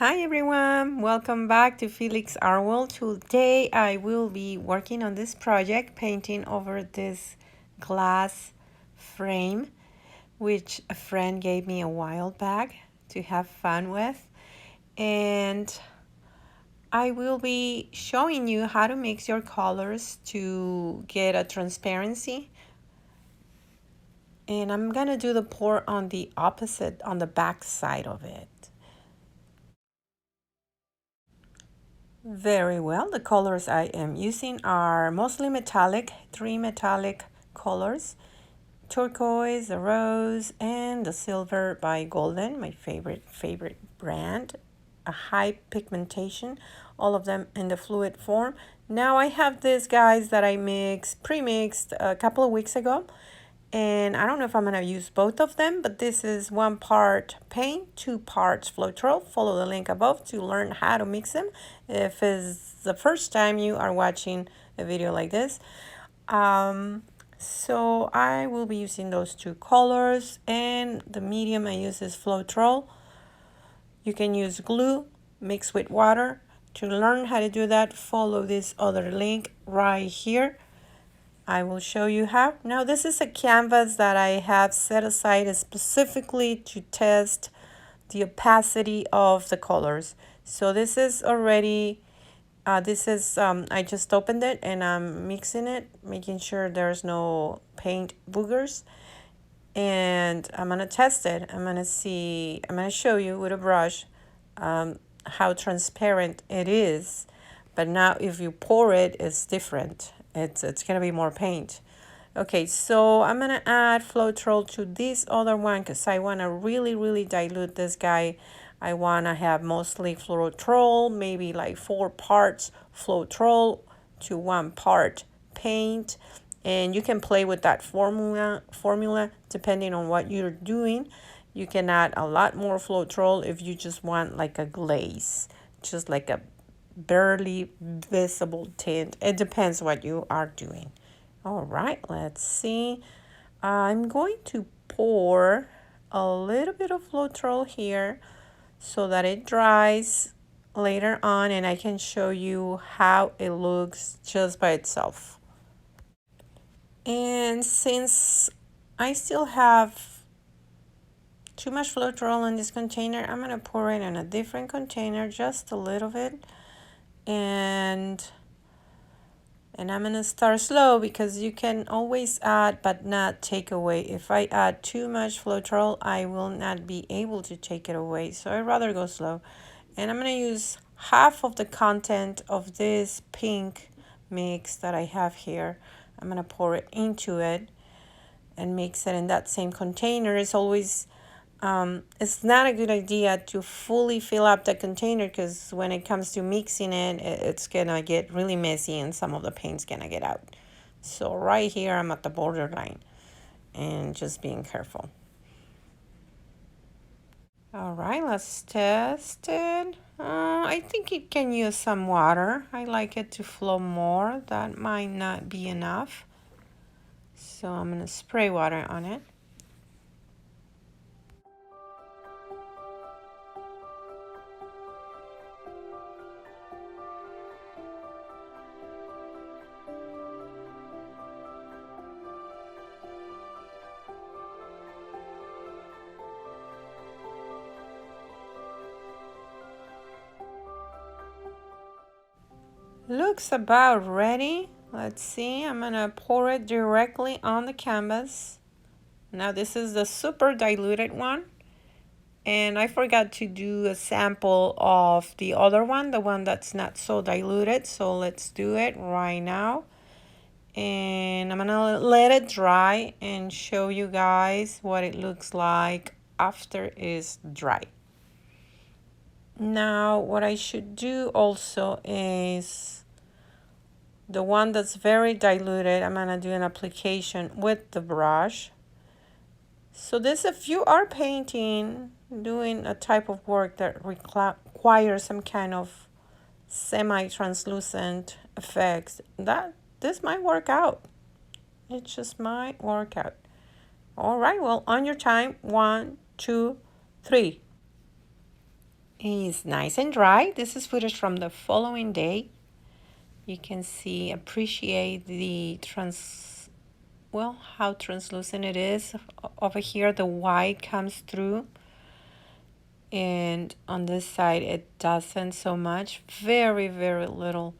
Hi everyone, welcome back to Felix Art World. Today I will be working on this project, painting over this glass frame, which a friend gave me a while back to have fun with. And I will be showing you how to mix your colors to get a transparency. And I'm gonna do the pour on the opposite, on the back side of it. Very well. The colors I am using are mostly metallic, three metallic colors: turquoise, the rose, and the silver by Golden, my favorite brand. A high pigmentation, all of them in the fluid form. Now I have these guys that I pre-mixed a couple of weeks ago. And I don't know if I'm going to use both of them, but this is 1 part paint, 2 parts Floetrol. Follow the link above to learn how to mix them if it's the first time you are watching a video like this. So I will be using those 2 colors, and the medium I use is Floetrol. You can use glue mixed with water. To learn how to do that, follow this other link right here. I will show you how. Now this is a canvas that I have set aside specifically to test the opacity of the colors. So this is already, I just opened it and I'm mixing it, making sure there's no paint boogers. And I'm gonna test it. I'm gonna show you with a brush how transparent it is. But now if you pour it, it's different. It's gonna be more paint. Okay, so I'm gonna add Floetrol to this other one because I wanna really dilute this guy. I wanna have mostly Floetrol, maybe like 4 parts Floetrol to 1 part paint. And you can play with that formula depending on what you're doing. You can add a lot more Floetrol if you just want like a glaze, just like a barely visible tint. It depends what you are doing. All right, let's see. I'm going to pour a little bit of Floetrol here so that it dries later on and I can show you how it looks just by itself. And since I still have too much Floetrol in this container, I'm going to pour it in a different container, just a little bit. And I'm going to start slow because you can always add but not take away. If I add too much Floetrol, I will not be able to take it away. So I'd rather go slow. And I'm going to use half of the content of this pink mix that I have here. I'm going to pour it into it and mix it in that same container. It's always it's not a good idea to fully fill up the container because when it comes to mixing it, it's gonna get really messy and some of the paint's gonna get out. So right here, I'm at the borderline and just being careful. All right, let's test it. I think it can use some water. I like it to flow more. That might not be enough. So I'm gonna spray water on it. Looks about ready. Let's see, I'm gonna pour it directly on the canvas. Now this is the super diluted one. And I forgot to do a sample of the other one, the one that's not so diluted. So let's do it right now. And I'm gonna let it dry and show you guys what it looks like after it's dry. Now what I should do also is the one that's very diluted, I'm gonna do an application with the brush. So this, if you are painting, doing a type of work that requires some kind of semi-translucent effects, this might work out. It just might work out. All right, well, on your time, 1, 2, 3. is nice and dry. This is footage from the following day. You can see, appreciate the how translucent it is. Over here, the white comes through. And on this side, it doesn't so much. Very, very little.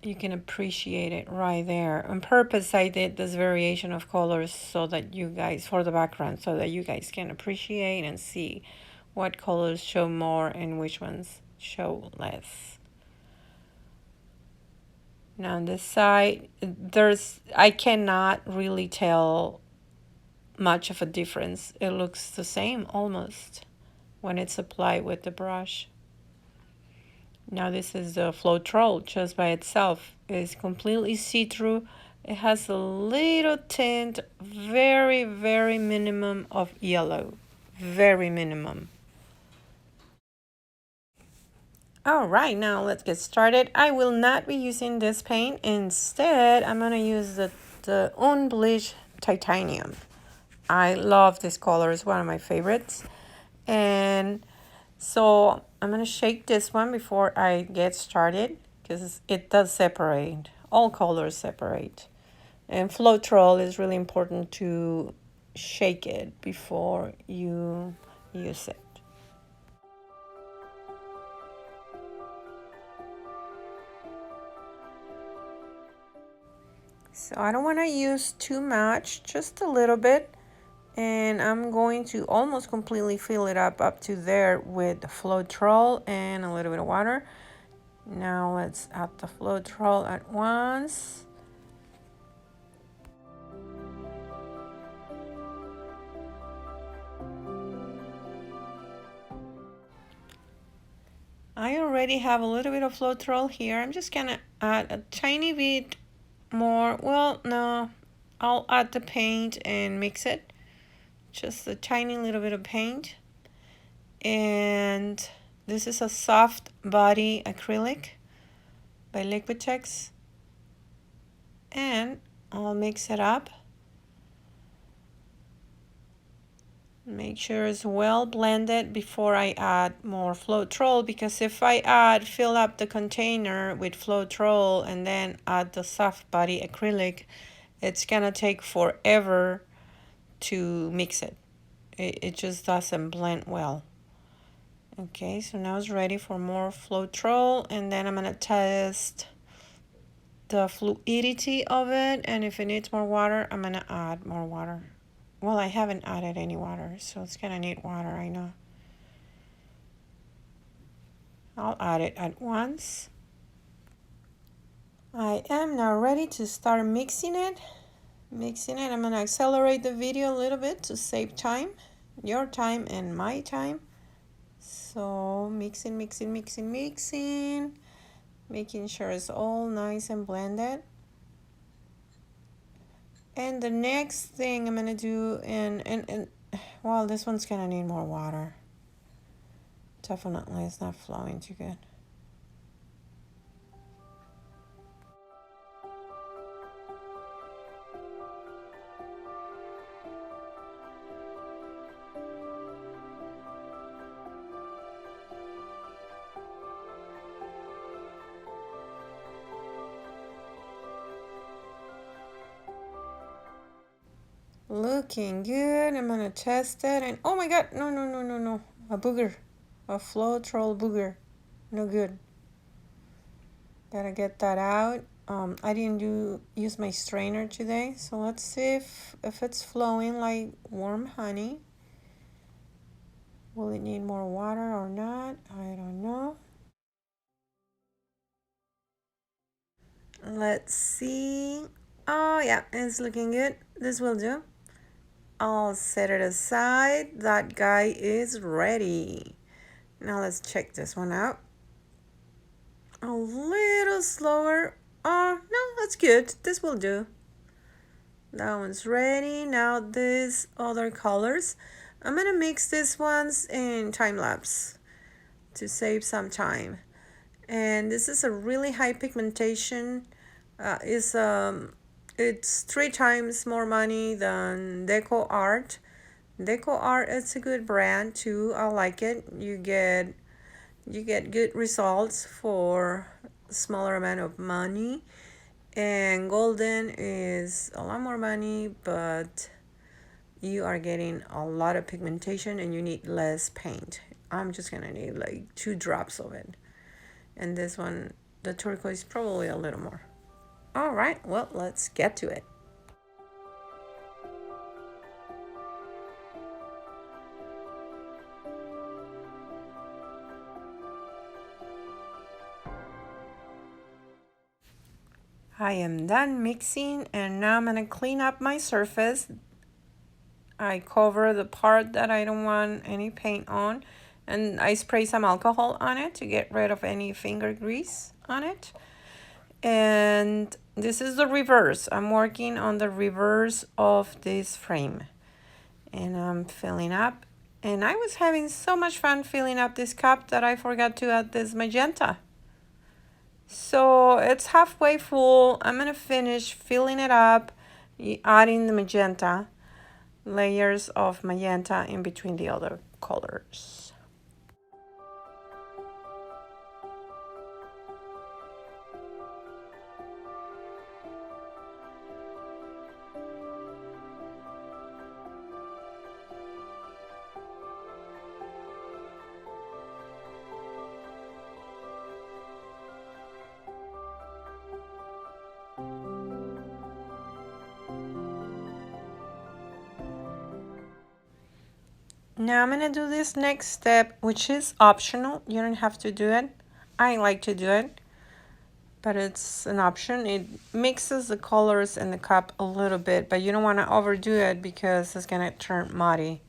You can appreciate it right there. On purpose, I did this variation of colors so that you guys, for the background, so that you guys can appreciate and see what colors show more and which ones show less. Now on this side, I cannot really tell much of a difference. It looks the same almost when it's applied with the brush. Now this is the Floetrol just by itself. It's completely see-through. It has a little tint, very, very minimum of yellow. Very minimum. All right, now let's get started. I will not be using this paint. Instead, I'm gonna use the unbleached titanium. I love this color, it's one of my favorites. And so I'm gonna shake this one before I get started because it does separate. All colors separate. And Floetrol is really important to shake it before you use it. So I don't want to use too much, just a little bit. And I'm going to almost completely fill it up to there with the Floetrol and a little bit of water. Now let's add the Floetrol at once. I already have a little bit of Floetrol here. I'm just gonna add a tiny bit more. Well, no, I'll add the paint and mix it. Just a tiny little bit of paint. And this is a soft body acrylic by Liquitex. And I'll mix it up. Make sure it's well blended before I add more Floetrol, because if I fill up the container with Floetrol and then add the soft body acrylic, it's gonna take forever to mix it. It just doesn't blend well. Okay, so now it's ready for more Floetrol, and then I'm gonna test the fluidity of it, and if it needs more water, I'm gonna add more water. Well, I haven't added any water, so it's gonna need water, I know. I'll add it at once. I am now ready to start mixing it. I'm gonna accelerate the video a little bit to save time, your time and my time. So mixing, making sure it's all nice and blended. And the next thing I'm gonna do, and well, this one's gonna need more water. Definitely, it's not flowing too good. Looking good. I'm gonna test it, and oh my god, no, a booger, a Floetrol booger, no good. Gotta get that out. I didn't use my strainer today, so let's see if it's flowing like warm honey. Will it need more water or not? I don't know. Let's see. Oh yeah, it's looking good. This will do. I'll set it aside. That guy is ready. Now let's check this one out. A little slower. Oh, no, that's good. This will do. That one's ready. Now these other colors. I'm going to mix these ones in time lapse to save some time. And this is a really high pigmentation. It's 3 times more money than Deco Art. Deco Art, it's a good brand too. I like it. You get good results for a smaller amount of money. And Golden is a lot more money, but you are getting a lot of pigmentation and you need less paint. I'm just gonna need like 2 drops of it. And this one, the turquoise, probably a little more. All right, well, let's get to it. I am done mixing and now I'm gonna clean up my surface. I cover the part that I don't want any paint on, and I spray some alcohol on it to get rid of any finger grease on it. And this is the reverse. I'm working on the reverse of this frame. And I'm filling up. And I was having so much fun filling up this cup that I forgot to add this magenta. So it's halfway full. I'm gonna finish filling it up, adding the magenta, layers of magenta in between the other colors. Now I'm gonna do this next step, which is optional. You don't have to do it. I like to do it, but it's an option. It mixes the colors in the cup a little bit, but you don't want to overdo it because it's gonna turn muddy.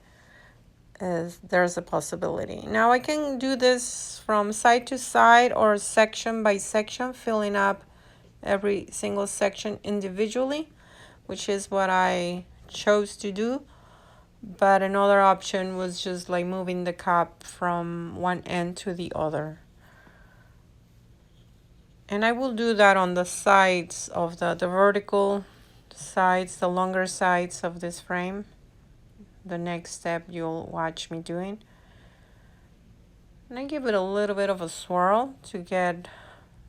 There's a possibility. Now I can do this from side to side or section by section, filling up every single section individually, which is what I chose to do. But another option was just like moving the cup from one end to the other. And I will do that on the sides of the vertical sides, the longer sides of this frame. The next step you'll watch me doing. And I give it a little bit of a swirl to get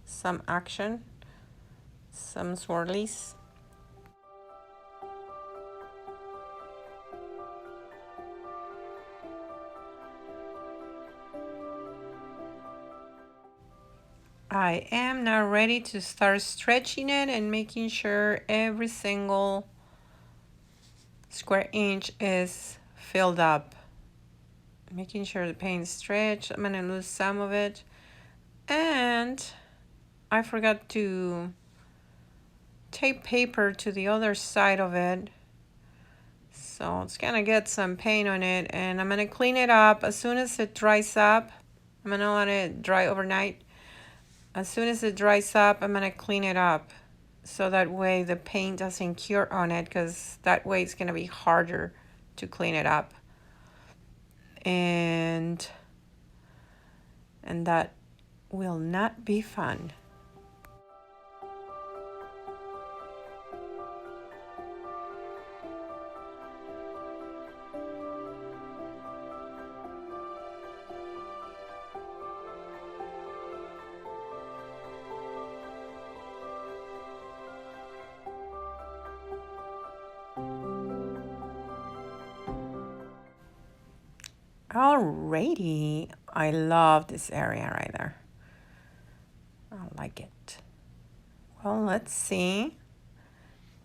some action, some swirlies. I am now ready to start stretching it and making sure every single square inch is filled up. Making sure the paint stretch. I'm gonna lose some of it. And I forgot to tape paper to the other side of it. So it's gonna get some paint on it, and I'm gonna clean it up as soon as it dries up. I'm gonna let it dry overnight. As soon as it dries up, I'm gonna clean it up so that way the paint doesn't cure on it, because that way it's gonna be harder to clean it up. And that will not be fun. Alrighty, I love this area right there. I like it. Well, let's see.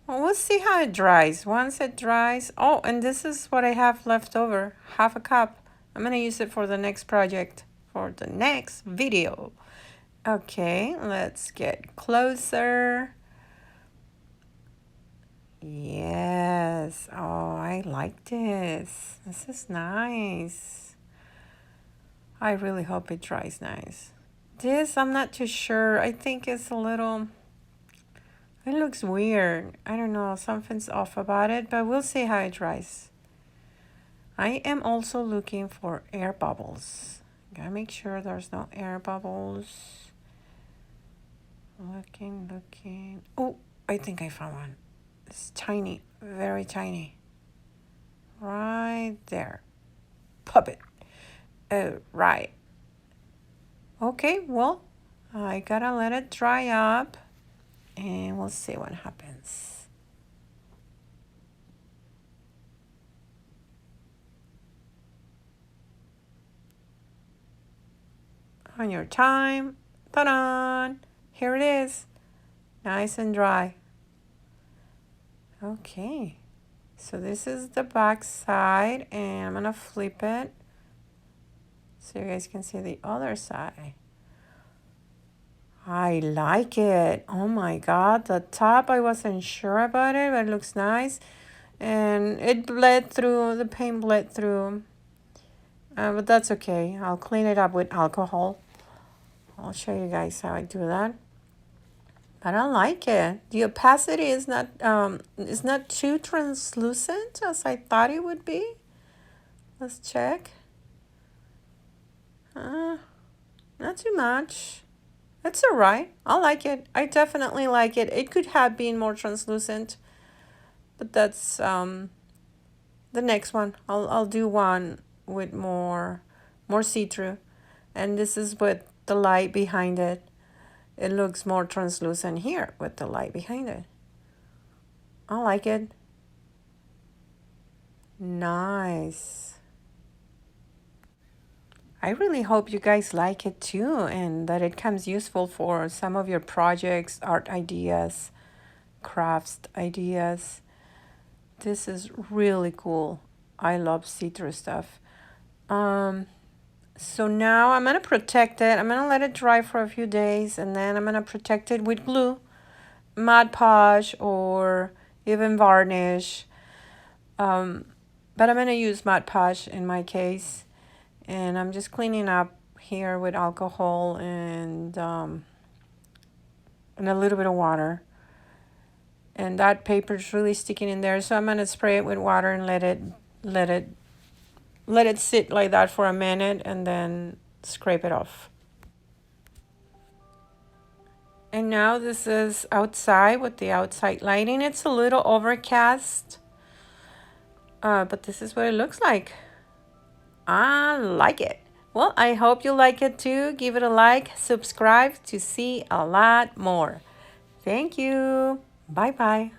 Well, we'll see how it dries. Once it dries, oh, and this is what I have left over, half a cup. I'm gonna use it for the next project, for the next video. Okay, let's get closer. Yes, oh, I like this. This is nice. I really hope it dries nice. This, I'm not too sure. I think it's a little, it looks weird. I don't know, something's off about it, but we'll see how it dries. I am also looking for air bubbles. Gotta make sure there's no air bubbles. Looking. Oh, I think I found one. It's tiny, very tiny. Right There. Puppet. Oh, right. Okay, well, I gotta let it dry up and we'll see what happens. On your time. Ta-da! Here it is. Nice and dry. Okay. So this is the back side and I'm gonna flip it so you guys can see the other side. I like it. Oh my God, the top, I wasn't sure about it, but it looks nice. And it bled through, the paint bled through. But that's okay. I'll clean it up with alcohol. I'll show you guys how I do that. But I like it. The opacity is not too translucent as I thought it would be. Let's check. Not too much. It's all right. I like it. I definitely like it. It could have been more translucent, but that's the next one. I'll do one with more see-through, and this is with the light behind it. It looks more translucent here with the light behind it. I like it. Nice. I really hope you guys like it too and that it comes useful for some of your projects, art ideas, crafts ideas. This is really cool. I love see-through stuff. So now I'm going to protect it. I'm going to let it dry for a few days and then I'm going to protect it with glue, Mod Podge, or even varnish. But I'm going to use Mod Podge in my case. And I'm just cleaning up here with alcohol and a little bit of water. And that paper is really sticking in there, so I'm gonna spray it with water and let it sit like that for a minute, and then scrape it off. And now this is outside with the outside lighting. It's a little overcast, but this is what it looks like. I like it. Well, I hope you like it too. Give it a like, subscribe to see a lot more. Thank you. Bye-bye.